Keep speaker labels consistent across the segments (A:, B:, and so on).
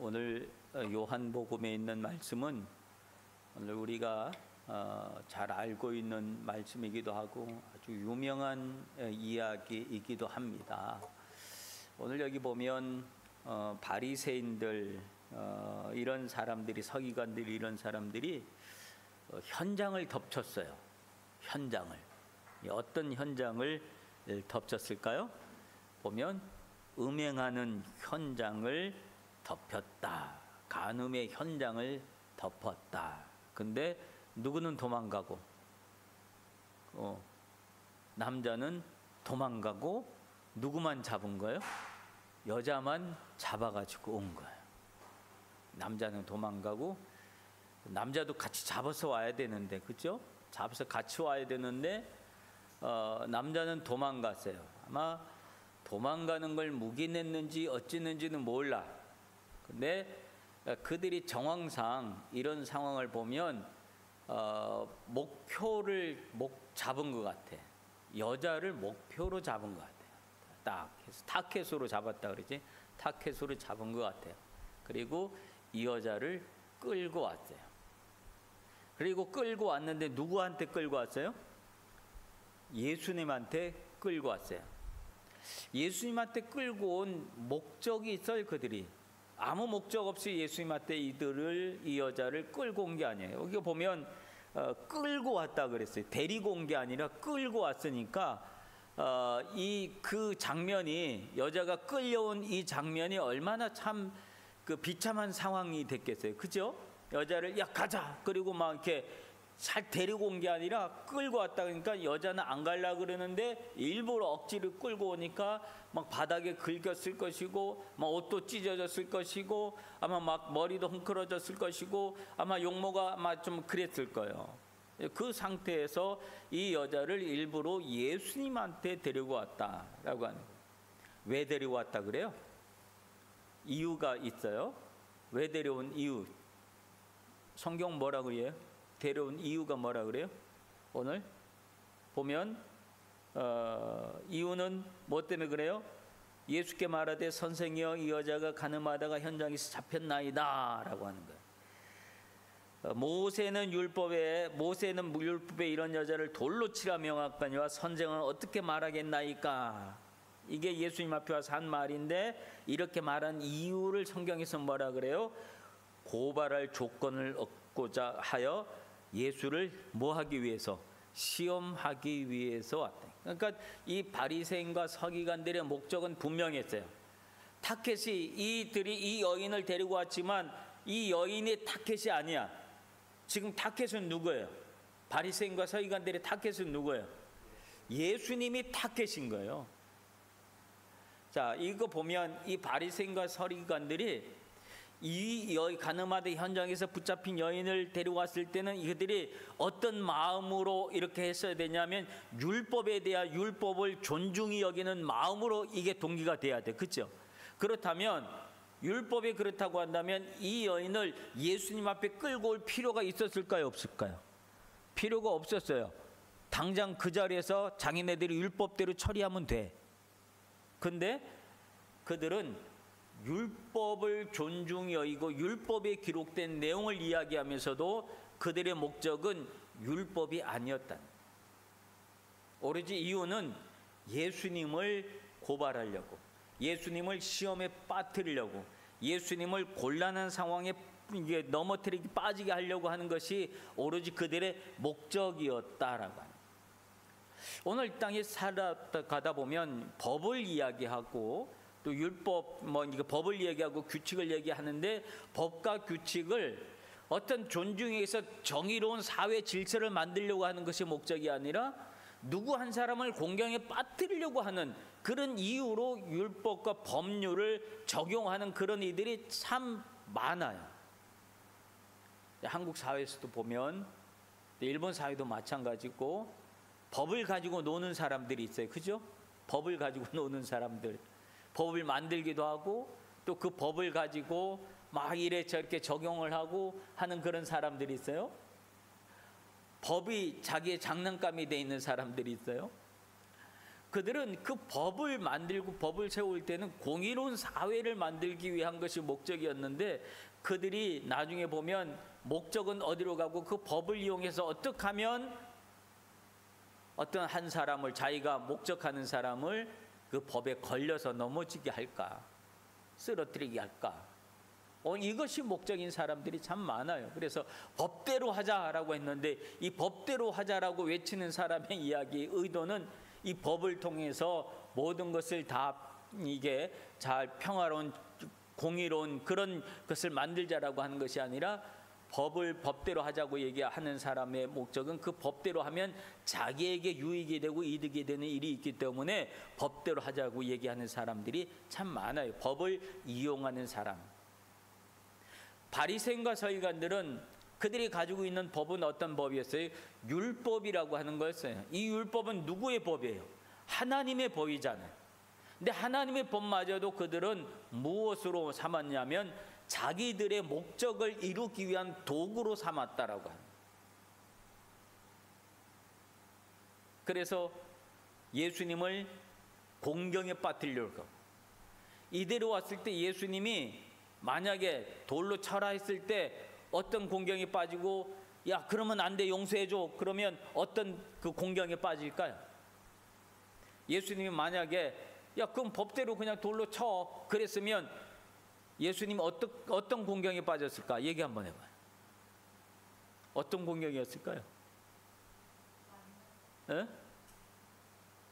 A: 오늘 요한복음에 있는 말씀은 오늘 우리가 잘 알고 있는 말씀이기도 하고 아주 유명한 이야기이기도 합니다. 오늘 여기 보면 바리새인들 이런 사람들이, 서기관들이, 이런 사람들이 현장을 덮쳤어요. 현장을. 어떤 현장을 덮쳤을까요? 보면 음행하는 현장을 덮였다. 간음의 현장을 덮었다. 근데 누구는 도망가고 남자는 도망가고 누구만 잡은 거예요? 여자만 잡아가지고 온 거예요. 남자는 도망가고 남자도 같이 잡아서 와야 되는데, 그죠? 잡아서 같이 와야 되는데 남자는 도망갔어요. 아마 도망가는 걸 묵인했는지 어찌는지는 몰라. 근데 그들이 정황상 이런 상황을 보면 목표를 잡은 것 같아. 여자를 목표로 잡은 것 같아요. 딱 해서 타켓으로 잡았다 그러지. 타켓으로 잡은 것 같아요. 그리고 이 여자를 끌고 왔어요. 그리고 끌고 왔는데 누구한테 끌고 왔어요? 예수님한테 끌고 왔어요. 예수님한테 끌고 온 목적이 있어요. 그들이 아무 목적 없이 예수님한테 이 여자를 끌고 온 게 아니에요. 여기 보면 끌고 왔다 그랬어요. 데리고 온 게 아니라 끌고 왔으니까 그 장면이, 여자가 끌려온 이 장면이 얼마나 참 그 비참한 상황이 됐겠어요. 그죠? 여자를 야 가자, 그리고 막 이렇게 잘 데리고 온 게 아니라 끌고 왔다. 그러니까 여자는 안 갈라 그러는데 일부러 억지로 끌고 오니까 막 바닥에 긁혔을 것이고, 막 옷도 찢어졌을 것이고, 아마 막 머리도 헝클어졌을 것이고, 아마 용모가 아마 좀 그랬을 거예요. 그 상태에서 이 여자를 일부러 예수님한테 데리고 왔다라고 하는 거예요. 왜 데리고 왔다 그래요? 이유가 있어요. 왜 데려온 이유? 성경 뭐라고 해요? 데려온 이유가 뭐라 그래요? 오늘 보면 이유는 뭐 때문에 그래요? 예수께 말하되 선생이여, 이 여자가 간음하다가 현장에서 잡혔나이다 라고 하는 거예요. 모세는 율법에 이런 여자를 돌로 치라 명하거니와 선생은 어떻게 말하겠나이까? 이게 예수님 앞에 와서 한 말인데, 이렇게 말한 이유를 성경에서 뭐라 그래요? 고발할 조건을 얻고자 하여 예수를 뭐 하기 위해서? 시험하기 위해서 왔다. 그러니까 이 바리새인과 서기관들의 목적은 분명했어요. 타켓이, 이들이 이 여인을 데리고 왔지만 이 여인이 타켓이 아니야. 지금 타켓은 누구예요? 바리새인과 서기관들의 타켓은 누구예요? 예수님이 타켓인 거예요. 자, 이거 보면 이 바리새인과 서기관들이 이 간음하다 현장에서 붙잡힌 여인을 데려왔을 때는 이들이 어떤 마음으로 이렇게 했어야 되냐면, 율법에 대한, 율법을 존중히 여기는 마음으로 이게 동기가 돼야 돼. 그렇죠? 그렇다면 율법이 그렇다고 한다면 이 여인을 예수님 앞에 끌고 올 필요가 있었을까요? 없을까요? 필요가 없었어요. 당장 그 자리에서 자기네들이 율법대로 처리하면 돼. 근데 그들은 율법을 존중히 여기고 율법에 기록된 내용을 이야기하면서도 그들의 목적은 율법이 아니었다. 오로지 이유는 예수님을 고발하려고, 예수님을 시험에 빠뜨리려고, 예수님을 곤란한 상황에 넘어뜨리게, 빠지게 하려고 하는 것이 오로지 그들의 목적이었다라고 합니다. 오늘 이 땅에 살아가다 보면 법을 이야기하고 또 율법, 이거 법을 얘기하고 규칙을 얘기하는데, 법과 규칙을 어떤 존중에 의해서 정의로운 사회 질서를 만들려고 하는 것이 목적이 아니라 누구 한 사람을 공경에 빠뜨리려고 하는 그런 이유로 율법과 법률을 적용하는 그런 이들이 참 많아요. 한국 사회에서도 보면, 일본 사회도 마찬가지고, 법을 가지고 노는 사람들이 있어요. 그죠? 법을 가지고 노는 사람들, 법을 만들기도 하고 또 그 법을 가지고 막 이래 저렇게 적용을 하고 하는 그런 사람들이 있어요. 법이 자기의 장난감이 돼 있는 사람들이 있어요. 그들은 그 법을 만들고 법을 세울 때는 공의로운 사회를 만들기 위한 것이 목적이었는데, 그들이 나중에 보면 목적은 어디로 가고 그 법을 이용해서 어떻게 하면 어떤 한 사람을, 자기가 목적하는 사람을 그 법에 걸려서 넘어지게 할까, 쓰러뜨리게 할까, 이것이 목적인 사람들이 참 많아요. 그래서 법대로 하자라고 했는데, 이 법대로 하자라고 외치는 사람의 이야기, 의도는 이 법을 통해서 모든 것을 다 이게 잘 평화로운 공의로운 그런 것을 만들자라고 하는 것이 아니라, 법을 법대로 하자고 얘기하는 사람의 목적은 그 법대로 하면 자기에게 유익이 되고 이득이 되는 일이 있기 때문에 법대로 하자고 얘기하는 사람들이 참 많아요. 법을 이용하는 사람. 바리새인과 서기관들은 그들이 가지고 있는 법은 어떤 법이었어요? 율법이라고 하는 거였어요. 이 율법은 누구의 법이에요? 하나님의 법이잖아요. 근데 하나님의 법마저도 그들은 무엇으로 삼았냐면 자기들의 목적을 이루기 위한 도구로 삼았다라고 합니다. 그래서 예수님을 공경에 빠뜨리려고, 이대로 왔을 때 예수님이 만약에 돌로 쳐라 했을 때 어떤 공경에 빠지고, 야 그러면 안 돼, 용서해줘, 그러면 어떤 그 공경에 빠질까요? 예수님이 만약에 야 그럼 법대로 그냥 돌로 쳐 그랬으면 예수님 어떤 공경에 빠졌을까? 얘기 한번 해봐요. 어떤 공경이었을까요? 에?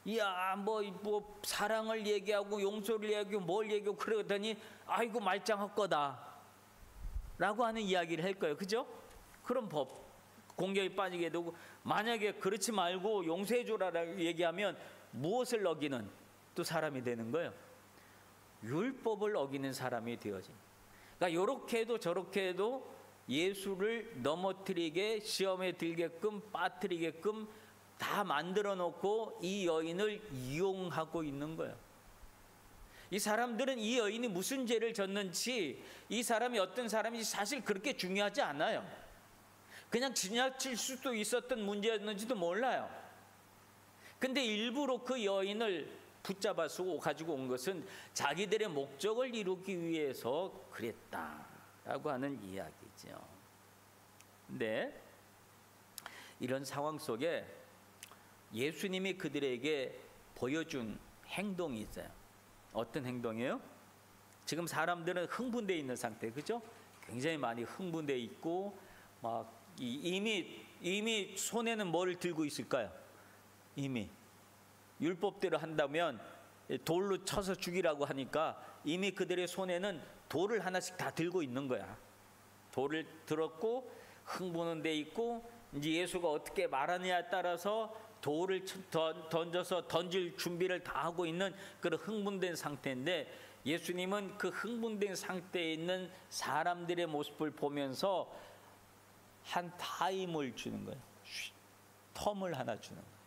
A: 이야 뭐 사랑을 얘기하고 용서를 얘기하고 뭘 얘기하고 그러더니 아이고 말짱할 거다 라고 하는 이야기를 할 거예요. 그죠? 그런 법 공경에 빠지게 되고, 만약에 그렇지 말고 용서해 줘라라고 얘기하면 무엇을 어기는 또 사람이 되는 거예요? 율법을 어기는 사람이 되어집니다. 그러니까 이렇게 해도 저렇게 해도 예수를 넘어뜨리게, 시험에 들게끔, 빠뜨리게끔 다 만들어 놓고 이 여인을 이용하고 있는 거예요. 이 사람들은 이 여인이 무슨 죄를 졌는지, 이 사람이 어떤 사람인지 사실 그렇게 중요하지 않아요. 그냥 지나칠 수도 있었던 문제였는지도 몰라요. 근데 일부러 그 여인을 붙잡아서 가지고 온 것은 자기들의 목적을 이루기 위해서 그랬다라고 하는 이야기죠. 근데 이런 상황 속에 예수님이 그들에게 보여준 행동이 있어요. 어떤 행동이에요? 지금 사람들은 흥분되어 있는 상태, 그죠? 굉장히 많이 흥분되어 있고 막 이미 손에는 뭘 들고 있을까요? 이미 율법대로 한다면 돌로 쳐서 죽이라고 하니까 이미 그들의 손에는 돌을 하나씩 다 들고 있는 거야. 돌을 들었고 흥분은 돼 있고, 이제 예수가 어떻게 말하느냐에 따라서 돌을 던져서 던질 준비를 다 하고 있는 그런 흥분된 상태인데, 예수님은 그 흥분된 상태에 있는 사람들의 모습을 보면서 한 타임을 주는 거예요. 텀을 하나 주는 거예요.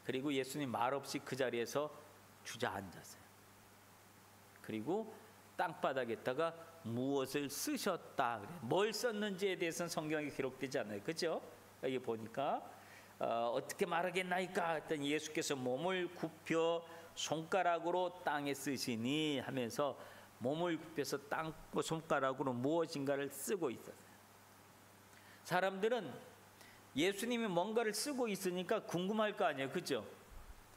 A: 그리고 예수님 말없이 그 자리에서 주저앉았어요. 그리고 땅바닥에다가 무엇을 쓰셨다 그래요. 뭘 썼는지에 대해서는 성경에 기록되지 않아요. 그죠? 여기 보니까 어떻게 말하겠나이까 했더니 예수께서 몸을 굽혀 손가락으로 땅에 쓰시니 하면서 몸을 굽혀서 땅 손가락으로 무엇인가를 쓰고 있었어요. 사람들은 예수님이 뭔가를 쓰고 있으니까 궁금할 거 아니에요. 그죠?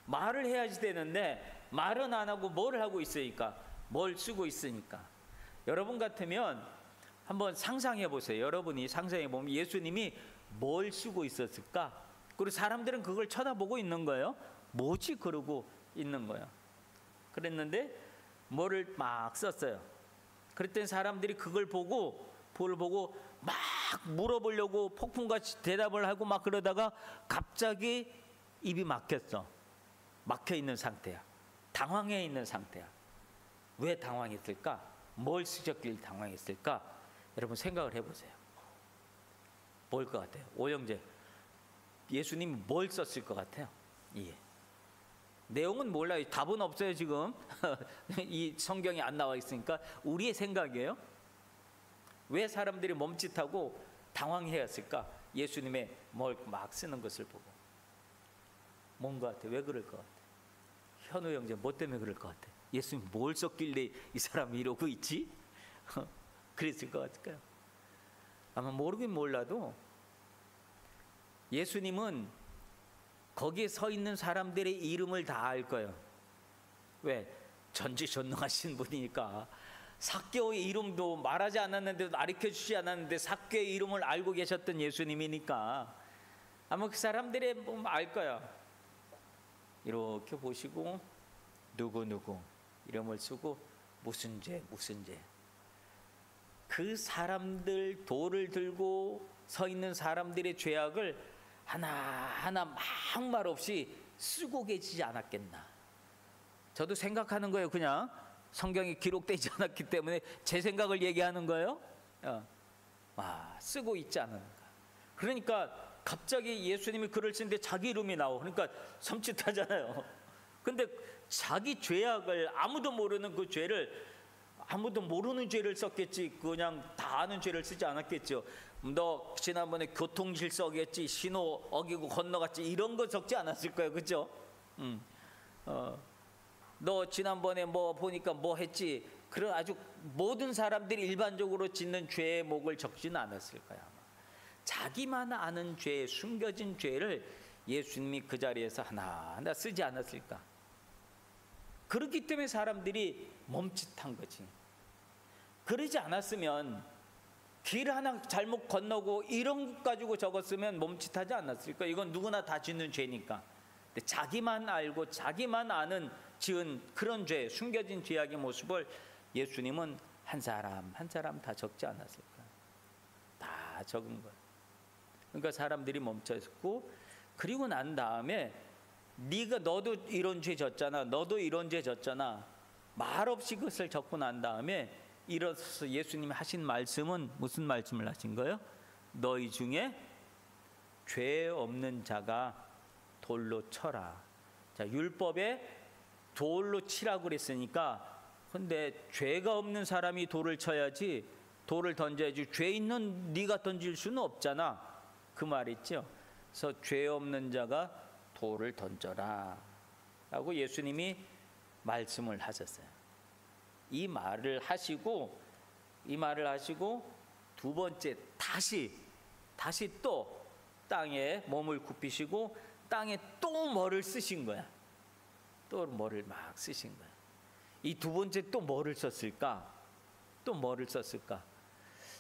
A: 말을 해야지 되는데 말은 안 하고 뭘 하고 있으니까, 뭘 쓰고 있으니까. 여러분 같으면 한번 상상해 보세요. 여러분이 상상해 보면 예수님이 뭘 쓰고 있었을까? 그리고 사람들은 그걸 쳐다보고 있는 거예요. 뭐지? 그러고 있는 거예요. 그랬는데 뭐를 막 썼어요. 그랬더니 사람들이 그걸 보고 막 물어보려고 폭풍같이 대답을 하고 막 그러다가 갑자기 입이 막혔어. 막혀 있는 상태야. 당황해 있는 상태야. 왜 당황했을까? 뭘 쓰셨길 당황했을까? 여러분 생각을 해보세요. 뭘 것 같아요? 오영재, 예수님이 뭘 썼을 것 같아요? 예. 내용은 몰라요. 답은 없어요 지금. 이 성경이 안 나와 있으니까 우리의 생각이에요. 왜 사람들이 멈칫하고 당황해했을까? 예수님의 뭘 막 쓰는 것을 보고. 뭔 것 같아? 왜 그럴 것 같아? 현우 형제 뭐 때문에 그럴 것 같아? 예수님 뭘 썼길래 이 사람이 이러고 있지? 그랬을 것 같을까요? 아마 모르긴 몰라도 예수님은 거기에 서 있는 사람들의 이름을 다 알 거예요. 왜? 전지전능하신 분이니까. 삭개오의 이름도 말하지 않았는데도 가르쳐주지 않았는데 삭개오의 이름을 알고 계셨던 예수님이니까 아마 그 사람들의 뭐 알 거야. 이렇게 보시고 누구누구 이름을 쓰고 무슨 죄 그 사람들 돌을 들고 서 있는 사람들의 죄악을 하나하나 막말 없이 쓰고 계시지 않았겠나. 저도 생각하는 거예요. 그냥 성경에 기록되지 않았기 때문에 제 생각을 얘기하는 거예요. 쓰고 있지 않은가. 그러니까 갑자기 예수님이 글을 쓰는데 자기 이름이 나오고 그러니까 섬찟하잖아요. 근데 자기 죄악을 아무도 모르는 그 죄를 아무도 모르는 죄를 썼겠지 그냥 다 아는 죄를 쓰지 않았겠죠. 너 지난번에 교통질서겠지 신호 어기고 건너갔지 이런 거 적지 않았을 거예요. 그죠? 너 지난번에 뭐 보니까 뭐 했지 그런 아주 모든 사람들이 일반적으로 짓는 죄의 목을 적지는 않았을 거야. 아마. 자기만 아는 죄 숨겨진 죄를 예수님이 그 자리에서 하나하나 쓰지 않았을까. 그렇기 때문에 사람들이 멈칫한 거지. 그러지 않았으면 길 하나 잘못 건너고 이런 것 가지고 적었으면 멈칫하지 않았을까. 이건 누구나 다 짓는 죄니까. 근데 자기만 알고 자기만 아는 지은 그런 죄 숨겨진 죄악의 모습을 예수님은 한 사람 한 사람 다 적지 않았을까. 다 적은 거야. 그러니까 사람들이 멈춰있고 그리고 난 다음에 네가 너도 이런 죄 졌잖아. 너도 이런 죄 졌잖아. 말없이 그것을 적고 난 다음에 일어서서 예수님이 하신 말씀은 무슨 말씀을 하신 거예요? 너희 중에 죄 없는 자가 돌로 쳐라. 자, 율법에 돌로 치라고 그랬으니까 근데 죄가 없는 사람이 돌을 쳐야지 돌을 던져야지 죄 있는 네가 던질 수는 없잖아. 그 말 있죠. 그래서 죄 없는 자가 돌을 던져라 라고 예수님이 말씀을 하셨어요. 이 말을 하시고 두 번째 다시 또 땅에 몸을 굽히시고 땅에 또 뭐를 쓰신 거야. 또 뭐를 막 쓰신 거야. 이 두 번째 또 뭐를 썼을까?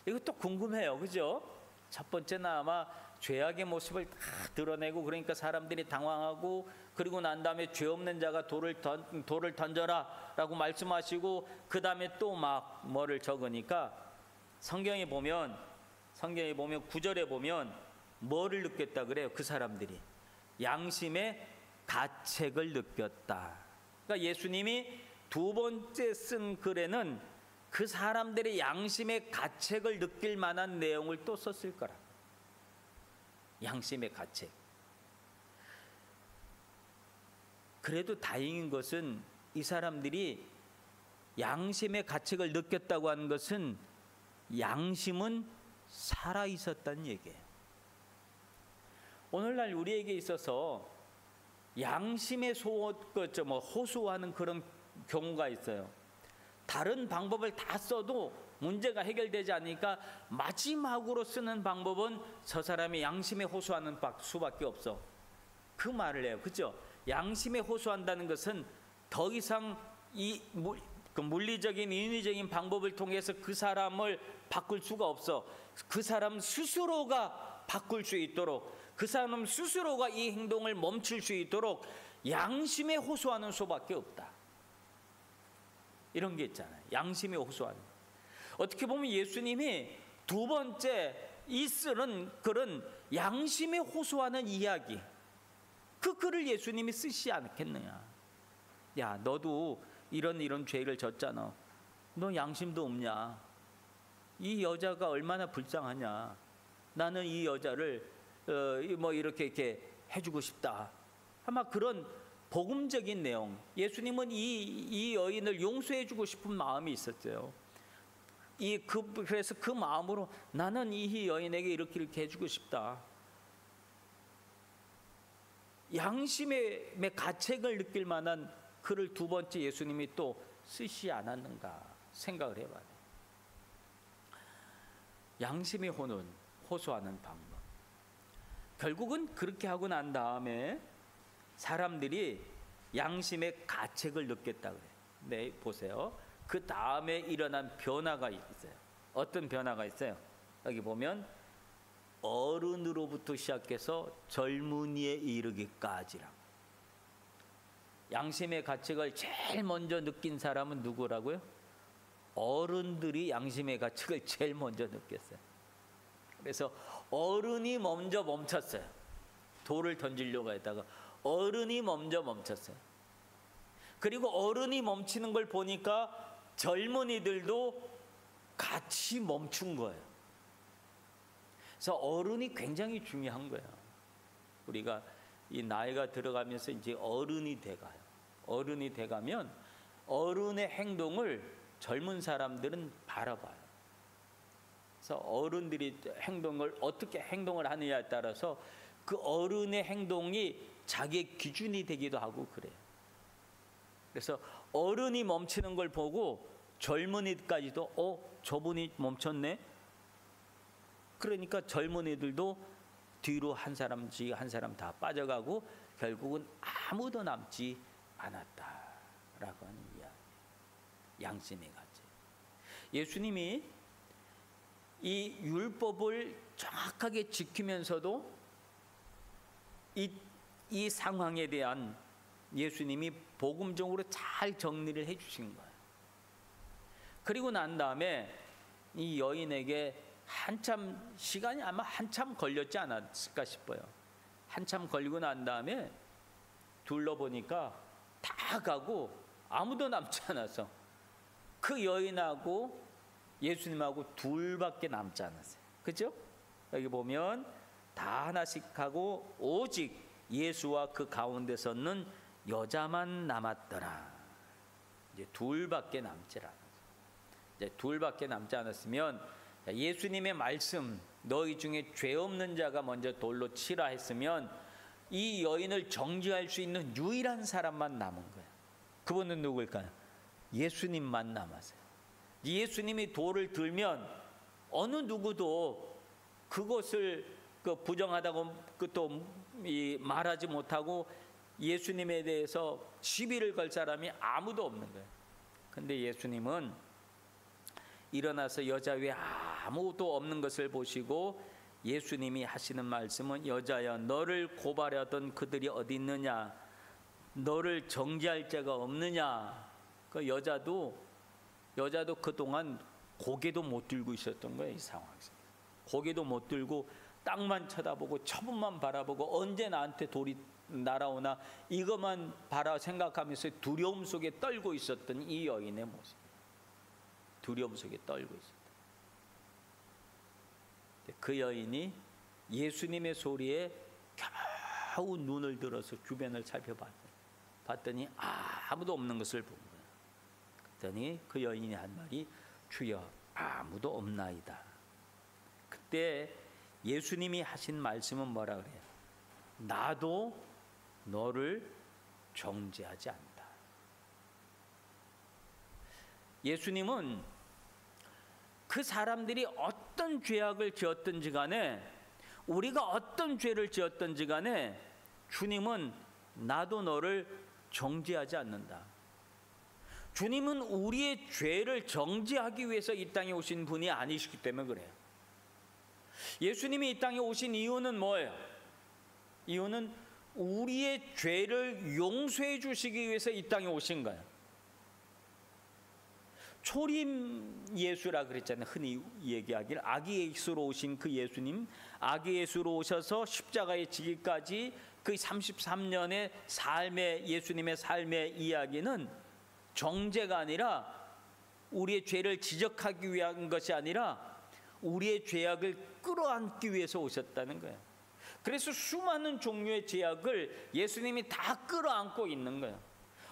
A: 이거 또 궁금해요. 그죠? 첫 번째는 아마 죄악의 모습을 다 드러내고 그러니까 사람들이 당황하고 그리고 난 다음에 죄 없는 자가 돌을 던져라 라고 말씀하시고 그 다음에 또 막 뭐를 적으니까 성경에 보면 9절에 보면 뭐를 느꼈다 그래요. 그 사람들이 양심의 가책을 느꼈다. 그러니까 예수님이 두 번째 쓴 글에는 그 사람들의 양심의 가책을 느낄 만한 내용을 또 썼을 거라. 양심의 가책. 그래도 다행인 것은 이 사람들이 양심의 가책을 느꼈다고 하는 것은 양심은 살아 있었다는 얘기예요. 오늘날 우리에게 있어서 양심의 호소하는 그런 경우가 있어요. 다른 방법을 다 써도 문제가 해결되지 않으니까 마지막으로 쓰는 방법은 저 사람이 양심에 호소하는 수밖에 없어. 그 말을 해요. 그죠? 양심에 호소한다는 것은 더 이상 그 물리적인 인위적인 방법을 통해서 그 사람을 바꿀 수가 없어. 그 사람 스스로가 바꿀 수 있도록 그 사람 스스로가 이 행동을 멈출 수 있도록 양심에 호소하는 수밖에 없다. 이런 게 있잖아요. 양심에 호소하는. 어떻게 보면 예수님이 두 번째 이 쓰는 글은 양심에 호소하는 이야기. 그 글을 예수님이 쓰시지 않겠느냐. 야, 너도 이런 죄를 졌잖아. 너 양심도 없냐. 이 여자가 얼마나 불쌍하냐. 나는 이 여자를 이렇게 해주고 싶다. 아마 그런 복음적인 내용. 예수님은 이 여인을 용서해주고 싶은 마음이 있었어요. 그래서 그 마음으로 나는 이 여인에게 이렇게 해주고 싶다. 양심의 가책을 느낄 만한 글을 두 번째 예수님이 또 쓰시지 않았는가 생각을 해봐요. 양심의 혼은 호소하는 방법. 결국은 그렇게 하고 난 다음에 사람들이 양심의 가책을 느꼈다 그래요. 네, 보세요. 그 다음에 일어난 변화가 있어요. 어떤 변화가 있어요? 여기 보면 어른으로부터 시작해서 젊은이에 이르기까지라고. 양심의 가책을 제일 먼저 느낀 사람은 누구라고요? 어른들이 양심의 가책을 제일 먼저 느꼈어요. 그래서 어른이 먼저 멈췄어요. 돌을 던지려고 했다가 어른이 먼저 멈췄어요. 그리고 어른이 멈추는 걸 보니까 젊은이들도 같이 멈춘 거예요. 그래서 어른이 굉장히 중요한 거예요. 우리가 이 나이가 들어가면서 이제 어른이 돼가요. 어른이 돼가면 어른의 행동을 젊은 사람들은 바라봐요. 그래서 어른들이 어떻게 행동을 하느냐에 따라서 그 어른의 행동이 자기의 기준이 되기도 하고 그래요. 그래서 어른이 멈추는 걸 보고 젊은이까지도 저분이 멈췄네. 그러니까 젊은이들도 뒤로 한 사람씩 한 사람 다 빠져가고 결국은 아무도 남지 않았다라고 하는 이야기. 양심의 가책. 예수님이 이 율법을 정확하게 지키면서도 이 상황에 대한 예수님이 복음적으로 잘 정리를 해주신 거예요. 그리고 난 다음에 이 여인에게 한참 시간이 아마 한참 걸렸지 않았을까 싶어요. 한참 걸리고 난 다음에 둘러보니까 다 가고 아무도 남지 않아서 그 여인하고 예수님하고 둘밖에 남지 않았어요. 그죠? 여기 보면 다 하나씩 하고 오직 예수와 그 가운데 섰는 여자만 남았더라. 이제 둘밖에 남지 않았어요. 이제 둘밖에 남지 않았으면 예수님의 말씀 너희 중에 죄 없는 자가 먼저 돌로 치라 했으면 이 여인을 정죄할 수 있는 유일한 사람만 남은 거예요. 그분은 누구일까요? 예수님만 남았어요. 예수님이 돌을 들면 어느 누구도 그것을 부정하다고 또 말하지 못하고 예수님에 대해서 시비를 걸 사람이 아무도 없는 거예요. 근데 예수님은 일어나서 여자 외에 아무도 없는 것을 보시고 예수님이 하시는 말씀은 여자야 너를 고발하던 그들이 어디 있느냐, 너를 정죄할 자가 없느냐. 그 여자도 그동안 고개도 못 들고 있었던 거예요. 이 상황에서 고개도 못 들고 땅만 쳐다보고 처분만 바라보고 언제 나한테 돌이 날아오나 이것만 생각하면서 두려움 속에 떨고 있었던 이 여인의 모습. 두려움 속에 떨고 있었다. 그 여인이 예수님의 소리에 겨우 눈을 들어서 주변을 살펴봤더니 아무도 없는 것을 본 거예요. 그랬더니 그 여인이 한 말이 주여 아무도 없나이다. 그때 예수님이 하신 말씀은 뭐라 그래요? 나도 너를 정죄하지 않는다. 예수님은 그 사람들이 어떤 죄악을 지었든지 간에 우리가 어떤 죄를 지었든지 간에 주님은 나도 너를 정죄하지 않는다. 주님은 우리의 죄를 정죄하기 위해서 이 땅에 오신 분이 아니시기 때문에 그래요. 예수님이 이 땅에 오신 이유는 뭐예요? 이유는 우리의 죄를 용서해 주시기 위해서 이 땅에 오신 거예요. 초림 예수라 그랬잖아요. 흔히 얘기하기를 아기 예수로 오신 그 예수님, 아기 예수로 오셔서 십자가에 지기까지 그 33년의 삶의 예수님의 삶의 이야기는 정죄가 아니라 우리의 죄를 지적하기 위한 것이 아니라 우리의 죄악을 끌어안기 위해서 오셨다는 거예요. 그래서 수많은 종류의 죄악을 예수님이 다 끌어안고 있는 거예요.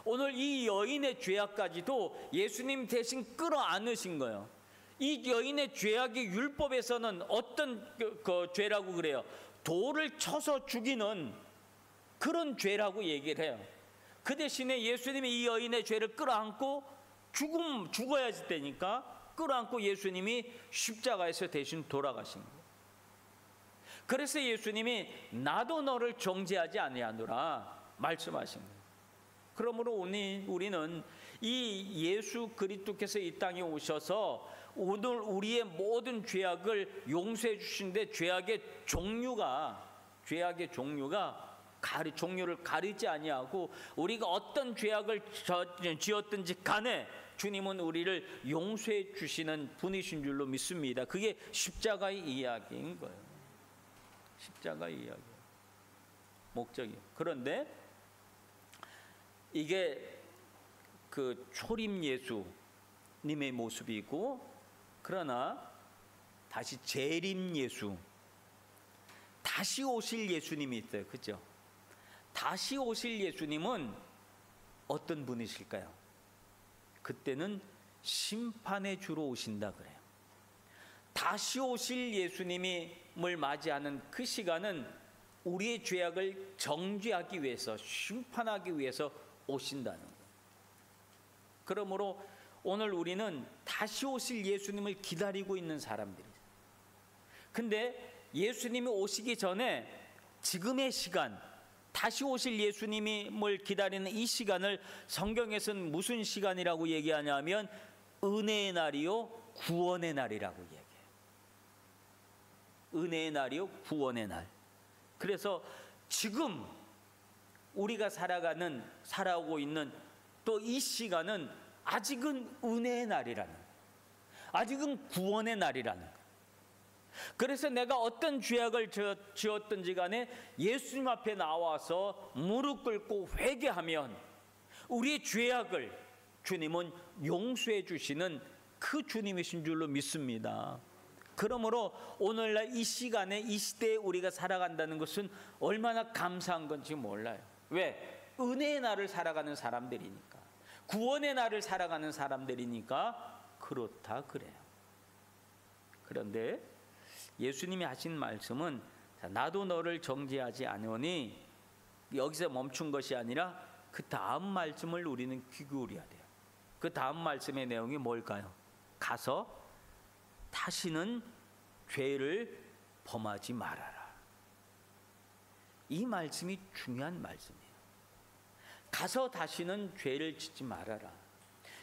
A: 오늘 이 여인의 죄악까지도 예수님 대신 끌어안으신 거예요. 이 여인의 죄악이 율법에서는 어떤 그 죄라고 그래요? 돌을 쳐서 죽이는 그런 죄라고 얘기를 해요. 그 대신에 예수님이 이 여인의 죄를 끌어안고 죽어야 되니까 끌어안고 예수님이 십자가에서 대신 돌아가신 거예요. 그래서 예수님이 나도 너를 정죄하지 아니하노라 말씀하신 거예요. 그러므로 우리는 이 예수 그리스도께서 이 땅에 오셔서 오늘 우리의 모든 죄악을 용서해 주시는데 죄악의 종류를 가리지 아니하고 우리가 어떤 죄악을 지었든지 간에 주님은 우리를 용서해 주시는 분이신 줄로 믿습니다. 그게 십자가의 이야기인 거예요. 십자가의 이야기 목적이에요. 그런데 이게 그 초림 예수님의 모습이고, 그러나 다시 재림 예수, 다시 오실 예수님이 있어요. 그죠? 다시 오실 예수님은 어떤 분이실까요? 그때는 심판의 주로 오신다 그래요. 다시 오실 예수님을 맞이하는 그 시간은 우리의 죄악을 정죄하기 위해서, 심판하기 위해서 오신다는 거예요. 그러므로 오늘 우리는 다시 오실 예수님을 기다리고 있는 사람들이에요. 근데 예수님이 오시기 전에 지금의 시간, 다시 오실 예수님을 기다리는 이 시간을 성경에서는 무슨 시간이라고 얘기하냐면 은혜의 날이요 구원의 날이라고 얘기해요. 은혜의 날이요 구원의 날. 그래서 지금 우리가 살아오고 있는 또 이 시간은 아직은 은혜의 날이라는 거예요. 아직은 구원의 날이라는 거예요. 그래서 내가 어떤 죄악을 지었든지 간에 예수님 앞에 나와서 무릎 꿇고 회개하면 우리의 죄악을 주님은 용서해 주시는 그 주님이신 줄로 믿습니다. 그러므로 오늘날 이 시간에 이 시대에 우리가 살아간다는 것은 얼마나 감사한 건지 몰라요. 왜? 은혜의 날을 살아가는 사람들이니까, 구원의 날을 살아가는 사람들이니까 그렇다 그래요. 그런데 예수님이 하신 말씀은 나도 너를 정죄하지 않으니 여기서 멈춘 것이 아니라 그 다음 말씀을 우리는 귀 기울여야 돼요. 그 다음 말씀의 내용이 뭘까요? 가서 다시는 죄를 범하지 말아라. 이 말씀이 중요한 말씀이에요. 가서 다시는 죄를 짓지 말아라.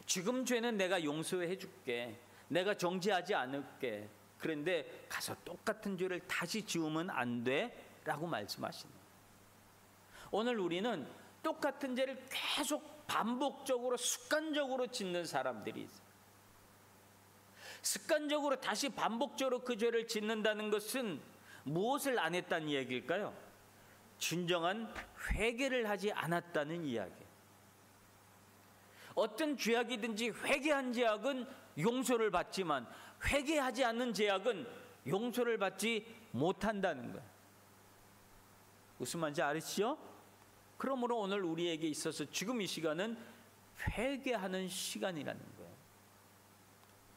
A: 지금 죄는 내가 용서해 줄게, 내가 정죄하지 않을게. 그런데 가서 똑같은 죄를 다시 지으면 안 돼 라고 말씀하시는 거예요. 오늘 우리는 똑같은 죄를 계속 반복적으로 습관적으로 짓는 사람들이 있어요. 습관적으로 다시 반복적으로 그 죄를 짓는다는 것은 무엇을 안 했다는 이야기일까요? 진정한 회개를 하지 않았다는 이야기예요. 어떤 죄악이든지 회개한 죄악은 용서를 받지만 회개하지 않는 죄악은 용서를 받지 못한다는 거예요. 무슨 말인지 아시죠? 그러므로 오늘 우리에게 있어서 지금 이 시간은 회개하는 시간이라는 거예요.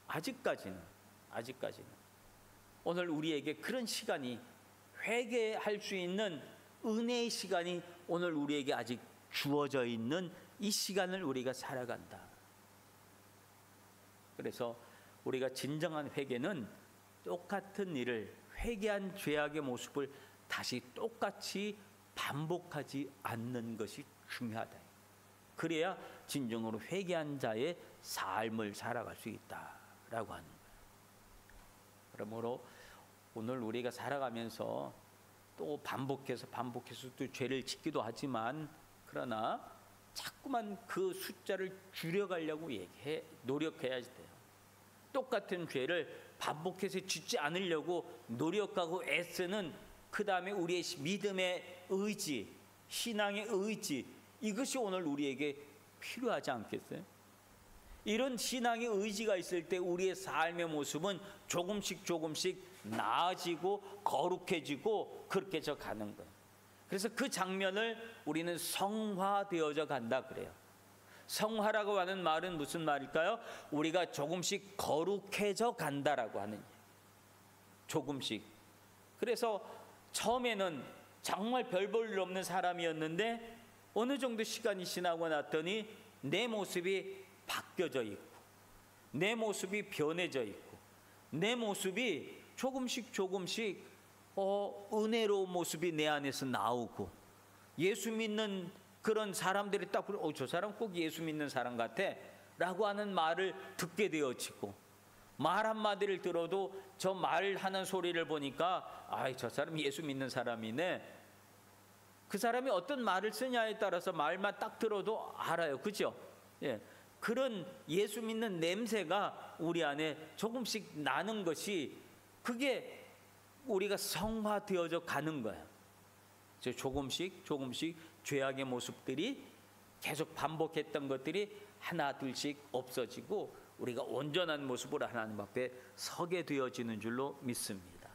A: 아직까지는 오늘 우리에게 그런 시간이, 회개할 수 있는 은혜의 시간이 오늘 우리에게 아직 주어져 있는 이 시간을 우리가 살아간다. 그래서 우리가 진정한 회개는 똑같은 일을, 회개한 죄악의 모습을 다시 똑같이 반복하지 않는 것이 중요하다. 그래야 진정으로 회개한 자의 삶을 살아갈 수 있다라고 하는 거예요. 그러므로 오늘 우리가 살아가면서 또 반복해서 또 죄를 짓기도 하지만, 그러나 자꾸만 그 숫자를 줄여가려고 노력해야 돼요. 똑같은 죄를 반복해서 짓지 않으려고 노력하고 애쓰는, 그 다음에 우리의 믿음의 의지, 신앙의 의지, 이것이 오늘 우리에게 필요하지 않겠어요? 이런 신앙의 의지가 있을 때 우리의 삶의 모습은 조금씩 나아지고 거룩해지고 그렇게 져 가는 거예요. 그래서 그 장면을 우리는 성화되어져 간다 그래요. 성화라고 하는 말은 무슨 말일까요? 우리가 조금씩 거룩해져 간다라고 하는, 조금씩. 그래서 처음에는 정말 별 볼 일 없는 사람이었는데 어느 정도 시간이 지나고 났더니 내 모습이 바뀌어져 있고, 내 모습이 변해져 있고, 내 모습이 조금씩 은혜로운 모습이 내 안에서 나오고, 예수 믿는 그런 사람들이 딱 저 사람 꼭 예수 믿는 사람 같아 라고 하는 말을 듣게 되어지고, 말 한마디를 들어도 저 말하는 소리를 보니까 저 사람 예수 믿는 사람이네. 그 사람이 어떤 말을 쓰냐에 따라서 말만 딱 들어도 알아요. 그죠? 예. 그런 예수 믿는 냄새가 우리 안에 조금씩 나는 것이, 그게 우리가 성화되어져 가는 거예요. 조금씩 죄악의 모습들이 계속 반복했던 것들이 하나 둘씩 없어지고 우리가 온전한 모습으로 하나님 앞에 서게 되어지는 줄로 믿습니다.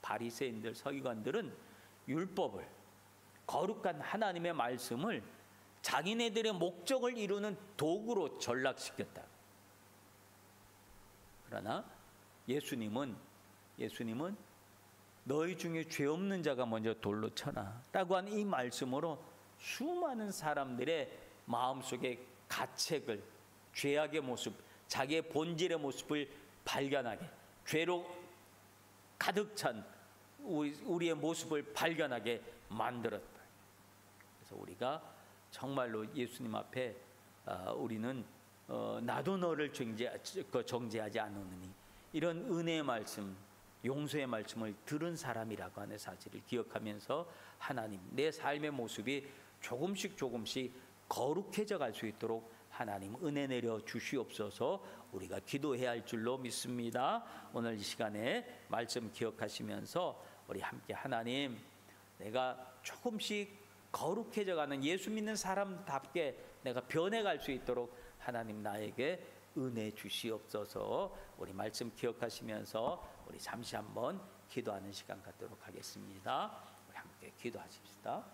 A: 바리새인들, 서기관들은 율법을, 거룩한 하나님의 말씀을 자기네들의 목적을 이루는 도구로 전락시켰다. 그러나 예수님은 너희 중에 죄 없는 자가 먼저 돌로 쳐라 라고 한 이 말씀으로 수많은 사람들의 마음속에 가책을, 죄악의 모습, 자기의 본질의 모습을 발견하게, 죄로 가득 찬 우리의 모습을 발견하게 만들었다. 그래서 우리가 정말로 예수님 앞에 우리는 나도 너를 정죄하지 않으니, 이런 은혜의 말씀, 용서의 말씀을 들은 사람이라고 하는 사실을 기억하면서 하나님, 내 삶의 모습이 조금씩 거룩해져 갈 수 있도록 하나님 은혜 내려 주시옵소서. 우리가 기도해야 할 줄로 믿습니다. 오늘 이 시간에 말씀 기억하시면서 우리 함께 하나님, 내가 조금씩 거룩해져 가는 예수 믿는 사람답게 내가 변해갈 수 있도록 하나님 나에게 은혜 주시옵소서. 우리 말씀 기억하시면서 우리 잠시 한번 기도하는 시간 갖도록 하겠습니다. 우리 함께 기도하십시다.